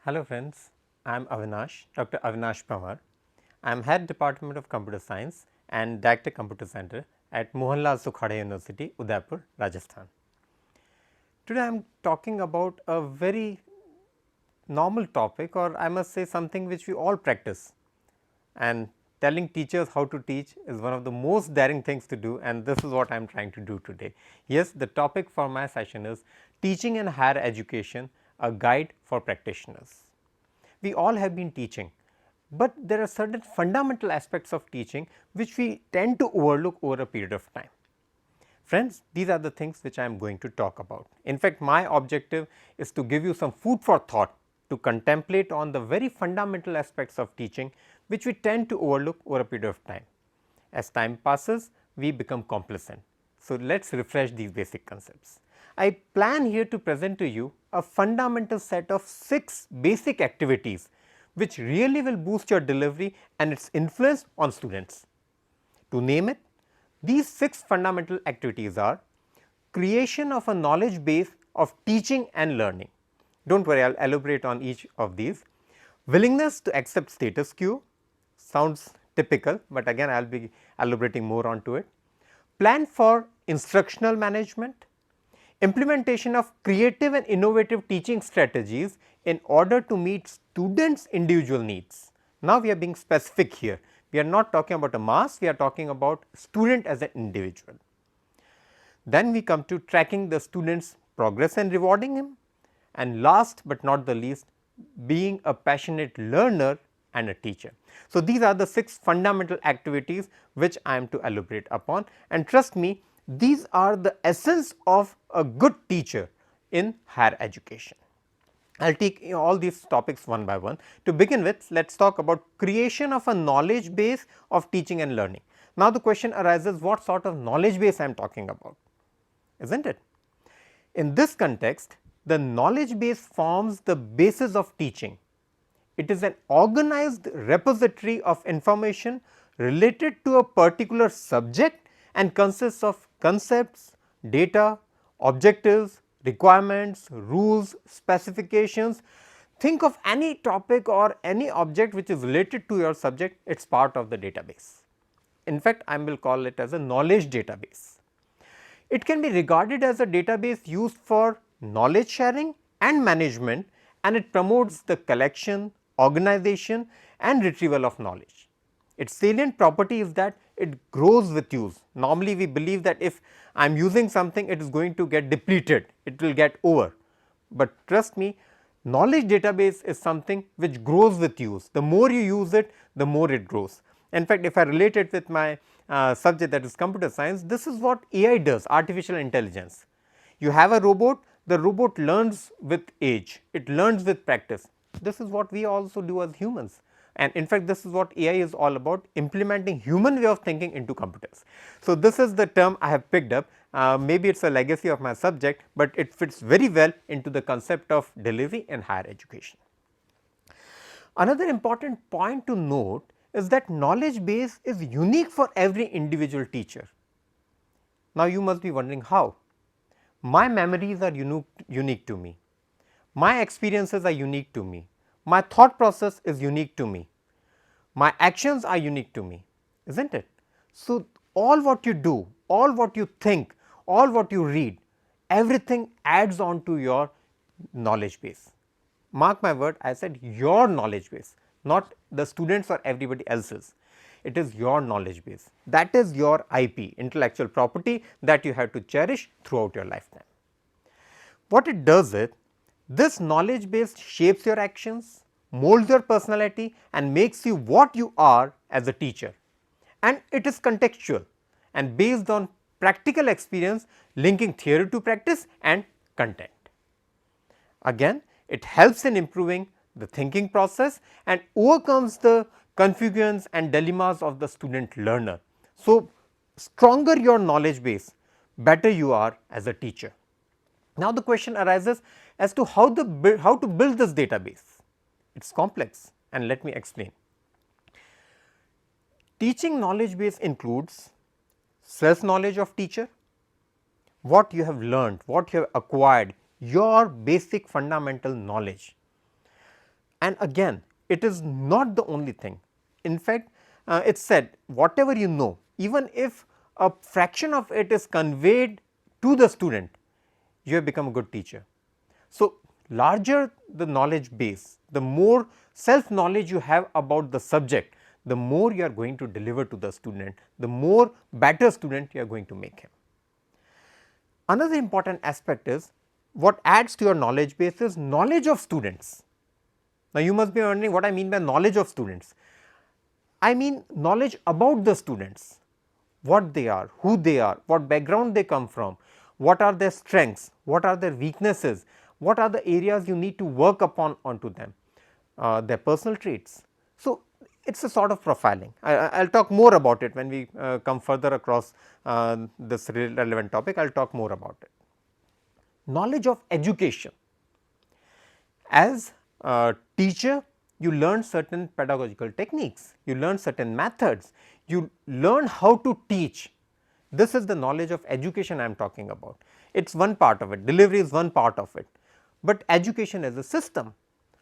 Hello friends, I am Avinash, Dr. Avinash Pamar. I am Head Department of Computer Science and Director Computer Center at Mohanlal Sukhade University, Udaipur, Rajasthan. Today I am talking about a very normal topic, or I must say something which we all practice, and telling teachers how to teach is one of the most daring things to do, and this is what I am trying to do today. Yes, the topic for my session is teaching in higher education, a guide for practitioners. We all have been teaching, but there are certain fundamental aspects of teaching which we tend to overlook over a period of time. Friends, these are the things which I am going to talk about. In fact, my objective is to give you some food for thought to contemplate on the very fundamental aspects of teaching which we tend to overlook over a period of time. As time passes, we become complacent. So, let us refresh these basic concepts. I plan here to present to you a fundamental set of 6 basic activities which really will boost your delivery and its influence on students. To name it, these 6 fundamental activities are creation of a knowledge base of teaching and learning. Do not worry, I will elaborate on each of these. Willingness to accept status quo, sounds typical, but again I will be elaborating more onto it. Plan for instructional management, implementation of creative and innovative teaching strategies in order to meet students' individual needs. Now, we are being specific here. We are not talking about a mass, we are talking about student as an individual. Then we come to tracking the student's progress and rewarding him, and last but not the least, being a passionate learner and a teacher. So, these are the 6 fundamental activities which I am to elaborate upon, and trust me, these are the essence of a good teacher in higher education. I will take all these topics one by one. To begin with, let us talk about creation of a knowledge base of teaching and learning. Now, the question arises, what sort of knowledge base I am talking about, is not it? In this context, the knowledge base forms the basis of teaching. It is an organized repository of information related to a particular subject and consists of concepts, data, objectives, requirements, rules, specifications. Think of any topic or any object which is related to your subject, it is part of the database. In fact, I will call it as a knowledge database. It can be regarded as a database used for knowledge sharing and management, and it promotes the collection, organization and retrieval of knowledge. Its salient property is that it grows with use. Normally, we believe that if I am using something, it is going to get depleted, it will get over, but trust me, knowledge database is something which grows with use. The more you use it, the more it grows. In fact, if I relate it with my subject, that is computer science, this is what AI does, artificial intelligence. You have a robot, the robot learns with age, it learns with practice. This is what we also do as humans, and in fact, this is what AI is all about, implementing human way of thinking into computers. So, this is the term I have picked up, maybe it is a legacy of my subject, but it fits very well into the concept of delivery in higher education. Another important point to note is that knowledge base is unique for every individual teacher. Now, you must be wondering how. My memories are unique to me, my experiences are unique to me, my thought process is unique to me, my actions are unique to me, is not it? So, all what you do, all what you think, all what you read, everything adds on to your knowledge base. Mark my word, I said your knowledge base, not the students or everybody else's. It is your knowledge base, that is your IP, intellectual property, that you have to cherish throughout your lifetime. What it does is, this knowledge base shapes your actions, molds your personality and makes you what you are as a teacher, and it is contextual and based on practical experience, linking theory to practice and content. Again, it helps in improving the thinking process and overcomes the confusions and dilemmas of the student learner. So, stronger your knowledge base, better you are as a teacher. Now, the question arises as to how to build this database. It is complex, and let me explain. Teaching knowledge base includes self knowledge of teacher, what you have learned, what you have acquired, your basic fundamental knowledge. And again, it is not the only thing. In fact, it is said whatever you know, even if a fraction of it is conveyed to the student, you have become a good teacher. So, larger the knowledge base, the more self knowledge you have about the subject, the more you are going to deliver to the student, the more better student you are going to make him. Another important aspect is what adds to your knowledge base is knowledge of students. Now, you must be wondering what I mean by knowledge of students. I mean knowledge about the students, what they are, who they are, what background they come from, what are their strengths, what are their weaknesses, what are the areas you need to work upon onto them, their personal traits. So, it is a sort of profiling. I will talk more about it when we come further across this relevant topic. I will talk more about it. Knowledge of education. As a teacher, you learn certain pedagogical techniques, you learn certain methods, you learn how to teach. This is the knowledge of education I am talking about. It is one part of it, delivery is one part of it, but education as a system,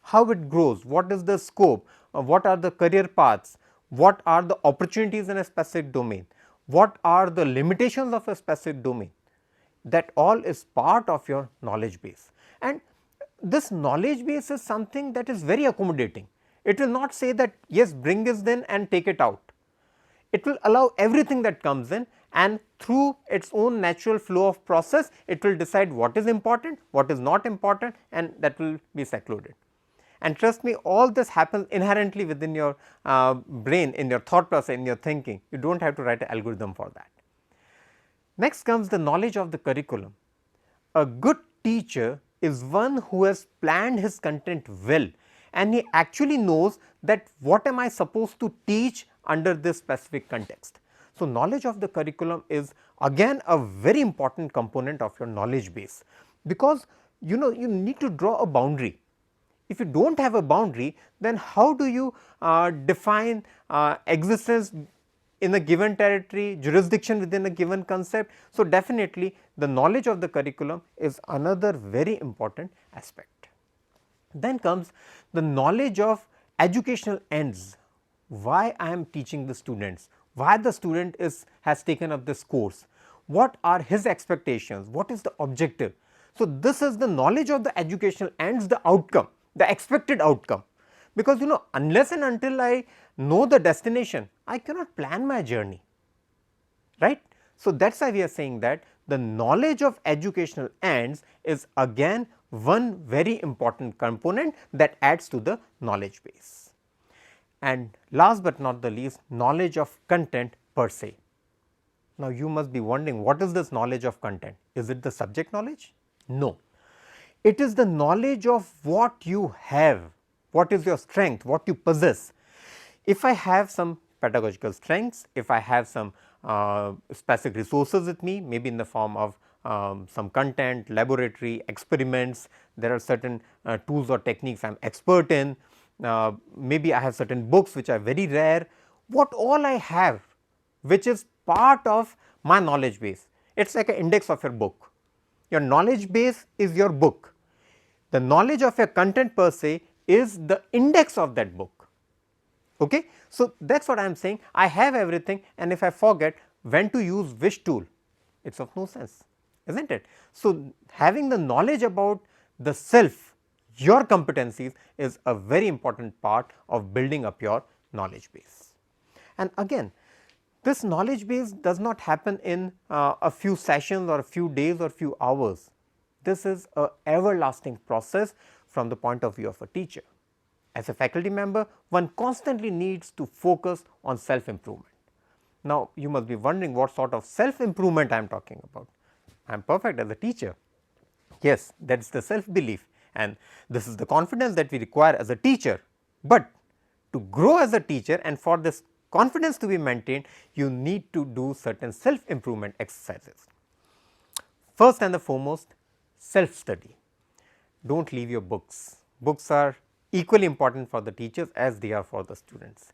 how it grows, what is the scope, what are the career paths, what are the opportunities in a specific domain, what are the limitations of a specific domain, that all is part of your knowledge base. And this knowledge base is something that is very accommodating. It will not say that yes, bring this in and take it out. It will allow everything that comes in, and through its own natural flow of process, it will decide what is important, what is not important, and that will be secluded. And trust me, all this happens inherently within your brain, in your thought process, in your thinking. You do not have to write an algorithm for that. Next comes the knowledge of the curriculum. A good teacher is one who has planned his content well, and he actually knows that what am I supposed to teach under this specific context. So, knowledge of the curriculum is again a very important component of your knowledge base, because you need to draw a boundary. If you do not have a boundary, then how do you define existence in a given territory, jurisdiction within a given concept? So, definitely the knowledge of the curriculum is another very important aspect. Then comes the knowledge of educational ends, why I am teaching the students, why the student has taken up this course, what are his expectations, what is the objective. So, this is the knowledge of the educational ends, the outcome, the expected outcome, because unless and until I know the destination, I cannot plan my journey, right. So, that is why we are saying that the knowledge of educational ends is again one very important component that adds to the knowledge base. And last but not the least, knowledge of content per se. Now, you must be wondering, what is this knowledge of content? Is it the subject knowledge? No, it is the knowledge of what you have, what is your strength, what you possess. If I have some pedagogical strengths, if I have some specific resources with me, maybe in the form of some content, laboratory, experiments, there are certain tools or techniques I am expert in, maybe I have certain books which are very rare, what all I have which is part of my knowledge base. It is like an index of your book. Your knowledge base is your book. The knowledge of your content per se is the index of that book. Okay? So, that is what I am saying. I have everything, and if I forget when to use which tool, it is of no sense, is not it? So, having the knowledge about the self, your competencies, is a very important part of building up your knowledge base. And again, this knowledge base does not happen in a few sessions or a few days or few hours. This is a everlasting process from the point of view of a teacher. As a faculty member, one constantly needs to focus on self improvement. Now, you must be wondering what sort of self improvement I am talking about. I am perfect as a teacher. Yes, that is the self belief, and this is the confidence that we require as a teacher. But to grow as a teacher and for this confidence to be maintained, you need to do certain self improvement exercises. First and the foremost, self study. Do not leave your books. Books are equally important for the teachers as they are for the students.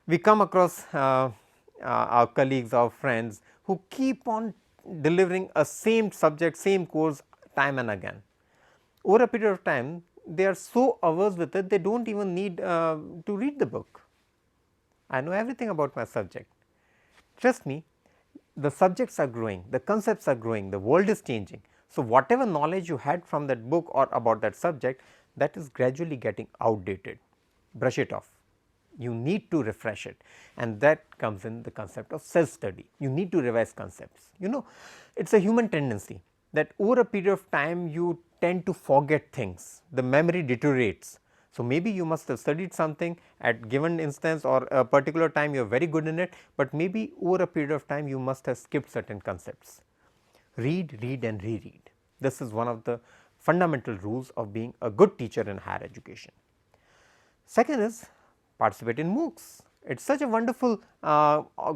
We come across our colleagues, our friends who keep on delivering a same subject, same course time and again. Over a period of time, they are so averse with it, they do not even need to read the book. I know everything about my subject. Trust me, the subjects are growing, the concepts are growing, the world is changing. So, whatever knowledge you had from that book or about that subject, that is gradually getting outdated. Brush it off. You need to refresh it, and that comes in the concept of self study. You need to revise concepts. You know, it is a human tendency that over a period of time you tend to forget things, the memory deteriorates. So, maybe you must have studied something at given instance or a particular time you are very good in it, but maybe over a period of time you must have skipped certain concepts. Read, read and reread. This is one of the fundamental rules of being a good teacher in higher education. Second is participate in MOOCs. It is such a wonderful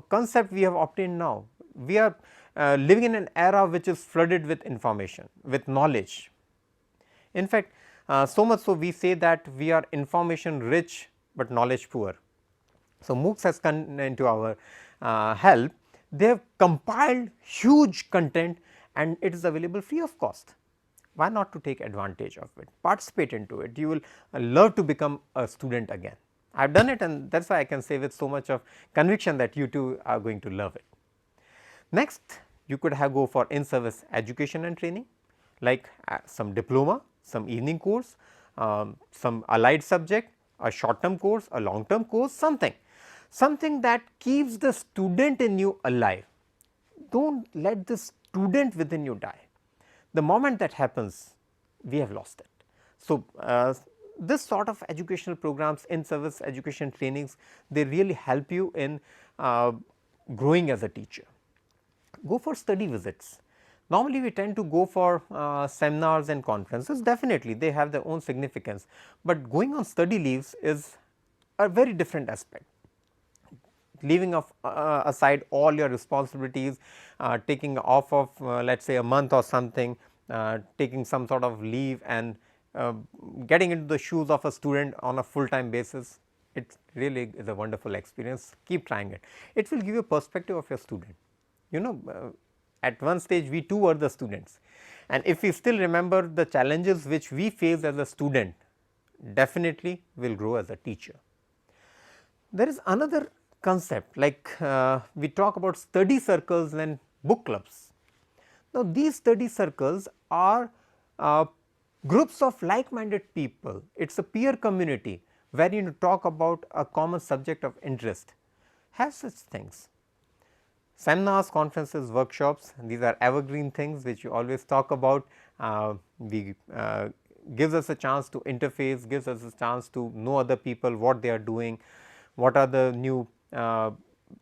concept we have obtained now. We are living in an era which is flooded with information, with knowledge. In fact, so much so we say that we are information rich, but knowledge poor. So, MOOCs has come into our help. They have compiled huge content and it is available free of cost. Why not to take advantage of it, participate into it, you will love to become a student again. I have done it, and that is why I can say with so much of conviction that you too are going to love it. Next, you could have go for in-service education and training, like some diploma, some evening course, some allied subject, a short term course, a long term course, something that keeps the student in you alive. Do not let the student within you die. The moment that happens, we have lost it. So, this sort of educational programs, in service education trainings, they really help you in growing as a teacher. Go for study visits. Normally we tend to go for seminars and conferences, definitely they have their own significance, but going on study leaves is a very different aspect. Leaving aside all your responsibilities, taking off of let us say a month or something, taking some sort of leave and getting into the shoes of a student on a full time basis, it really is a wonderful experience. Keep trying it. It will give you a perspective of your student. You know, at one stage we too were the students, and if we still remember the challenges which we faced as a student, definitely will grow as a teacher. There is another concept, like we talk about study circles and book clubs. Now, these study circles are groups of like minded people. It is a peer community where you talk about a common subject of interest. Have such things. Seminars, conferences, workshops, these are evergreen things which you always talk about. Gives us a chance to interface, gives us a chance to know other people, what they are doing, what are the new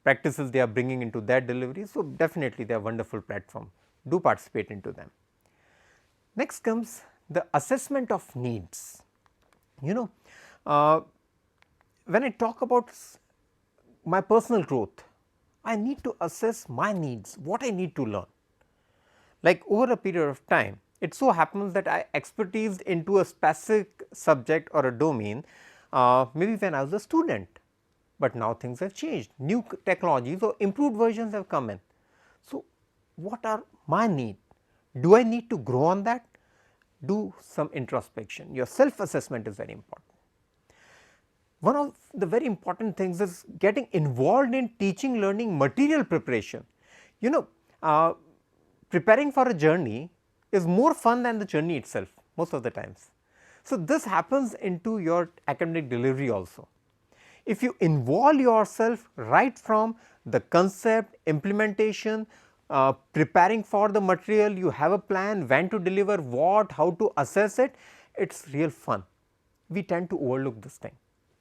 practices they are bringing into their delivery. So, definitely they are wonderful platform. Do participate into them. Next comes the assessment of needs. You know, when I talk about my personal growth, I need to assess my needs, what I need to learn. Like over a period of time, it so happens that I expertised into a specific subject or a domain maybe when I was a student, but now things have changed, new technologies or improved versions have come in. So, what are my needs? Do I need to grow on that? Do some introspection. Your self assessment is very important. One of the very important things is getting involved in teaching, learning, material preparation. You know, preparing for a journey is more fun than the journey itself most of the times. So, this happens into your academic delivery also. If you involve yourself right from the concept, implementation, preparing for the material, you have a plan, when to deliver what, how to assess it, it is real fun. We tend to overlook this thing.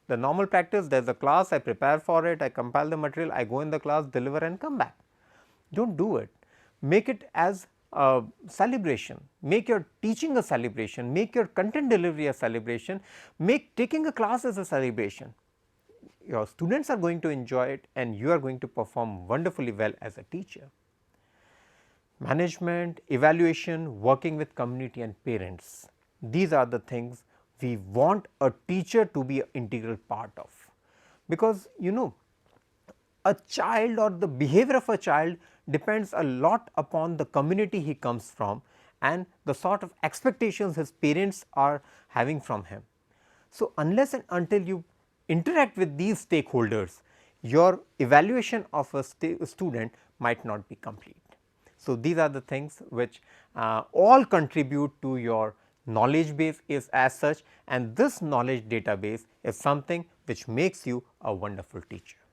The normal practice, there is a class, I prepare for it, I compile the material, I go in the class, deliver and come back. Do not do it. Make it as a celebration, make your teaching a celebration, make your content delivery a celebration, make taking a class as a celebration. Your students are going to enjoy it and you are going to perform wonderfully well as a teacher. Management, evaluation, working with community and parents, these are the things we want a teacher to be an integral part of, because you know a child or the behavior of a child depends a lot upon the community he comes from and the sort of expectations his parents are having from him. So, unless and until you interact with these stakeholders, your evaluation of a student might not be complete. So, these are the things which all contribute to your knowledge base is as such, and this knowledge database is something which makes you a wonderful teacher.